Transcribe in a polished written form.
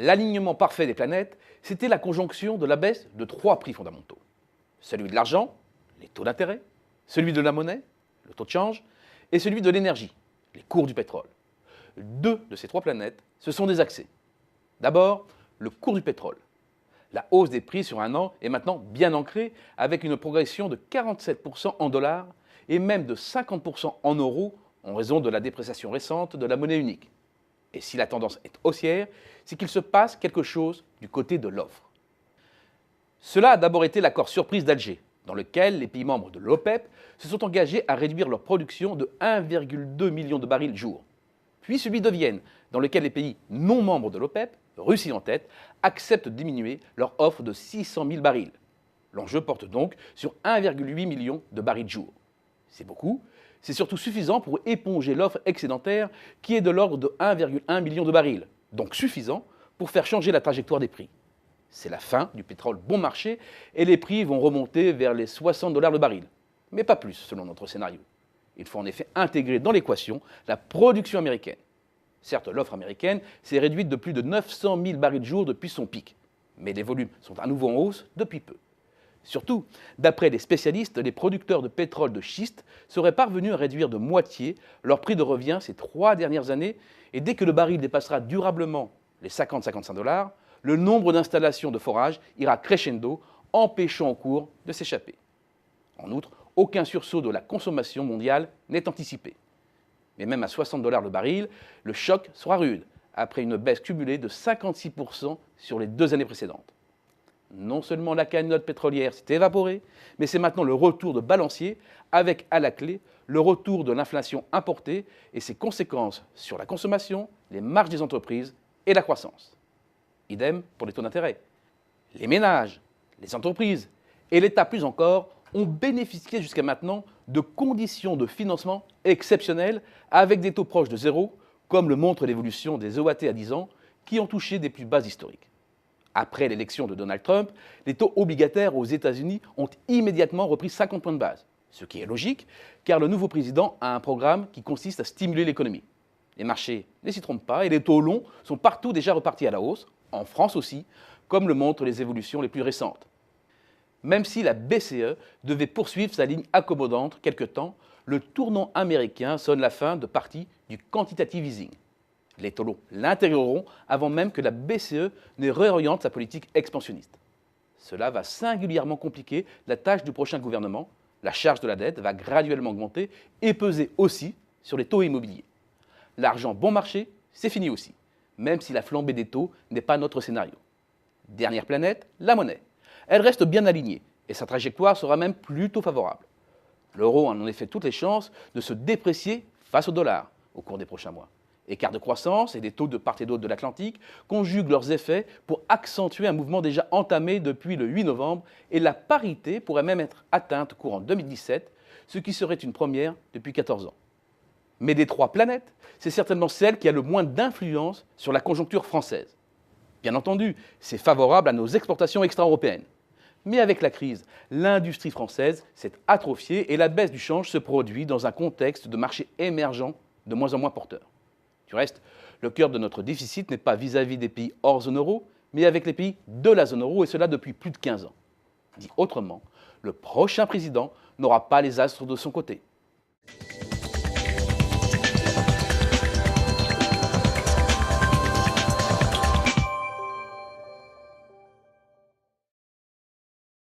L'alignement parfait des planètes, c'était la conjonction de la baisse de trois prix fondamentaux. Celui de l'argent, les taux d'intérêt, celui de la monnaie, le taux de change, et celui de l'énergie, les cours du pétrole. Deux de ces trois planètes se sont désaxés. D'abord, le cours du pétrole. La hausse des prix sur un an est maintenant bien ancrée avec une progression de 47% en dollars et même de 50% en euros en raison de la dépréciation récente de la monnaie unique. Et si la tendance est haussière, c'est qu'il se passe quelque chose du côté de l'offre. Cela a d'abord été l'accord surprise d'Alger, dans lequel les pays membres de l'OPEP se sont engagés à réduire leur production de 1,2 million de barils jour. Puis celui de Vienne, dans lequel les pays non membres de l'OPEP, Russie en tête, acceptent de diminuer leur offre de 600 000 barils. L'enjeu porte donc sur 1,8 million de barils jour. C'est beaucoup, c'est surtout suffisant pour éponger l'offre excédentaire qui est de l'ordre de 1,1 million de barils, donc suffisant pour faire changer la trajectoire des prix. C'est la fin du pétrole bon marché et les prix vont remonter vers les 60 $ le baril, mais pas plus selon notre scénario. Il faut en effet intégrer dans l'équation la production américaine. Certes, l'offre américaine s'est réduite de plus de 900 000 barils jour depuis son pic, mais les volumes sont à nouveau en hausse depuis peu. Surtout, d'après les spécialistes, les producteurs de pétrole de schiste seraient parvenus à réduire de moitié leur prix de revient ces 3 dernières années, et dès que le baril dépassera durablement les 50-55 $, le nombre d'installations de forage ira crescendo, empêchant au cours de s'échapper. En outre, aucun sursaut de la consommation mondiale n'est anticipé. Mais même à 60 $ le baril, le choc sera rude, après une baisse cumulée de 56% sur les 2 années précédentes. Non seulement la cagnotte pétrolière s'est évaporée, mais c'est maintenant le retour de balancier, avec à la clé le retour de l'inflation importée et ses conséquences sur la consommation, les marges des entreprises et la croissance. Idem pour les taux d'intérêt. Les ménages, les entreprises et l'État plus encore ont bénéficié jusqu'à maintenant de conditions de financement exceptionnelles avec des taux proches de zéro, comme le montre l'évolution des OAT à 10 ans, qui ont touché des plus bas historiques. Après l'élection de Donald Trump, les taux obligataires aux États-Unis ont immédiatement repris 50 points de base, ce qui est logique, car le nouveau président a un programme qui consiste à stimuler l'économie. Les marchés ne s'y trompent pas et les taux longs sont partout déjà repartis à la hausse, en France aussi, comme le montrent les évolutions les plus récentes. Même si la BCE devait poursuivre sa ligne accommodante quelque temps, le tournant américain sonne la fin de partie du quantitative easing. Les taux longs l'intégreront avant même que la BCE ne réoriente sa politique expansionniste. Cela va singulièrement compliquer la tâche du prochain gouvernement. La charge de la dette va graduellement augmenter et peser aussi sur les taux immobiliers. L'argent bon marché, c'est fini aussi, même si la flambée des taux n'est pas notre scénario. Dernière planète, la monnaie. Elle reste bien alignée et sa trajectoire sera même plutôt favorable. L'euro a en effet toutes les chances de se déprécier face au dollar au cours des prochains mois. Écart de croissance et des taux de part et d'autre de l'Atlantique conjuguent leurs effets pour accentuer un mouvement déjà entamé depuis le 8 novembre et la parité pourrait même être atteinte courant 2017, ce qui serait une première depuis 14 ans. Mais des trois planètes, c'est certainement celle qui a le moins d'influence sur la conjoncture française. Bien entendu, c'est favorable à nos exportations extra-européennes. Mais avec la crise, l'industrie française s'est atrophiée et la baisse du change se produit dans un contexte de marché émergent de moins en moins porteur. Du reste, le cœur de notre déficit n'est pas vis-à-vis des pays hors zone euro, mais avec les pays de la zone euro, et cela depuis plus de 15 ans. Dit autrement, le prochain président n'aura pas les astres de son côté.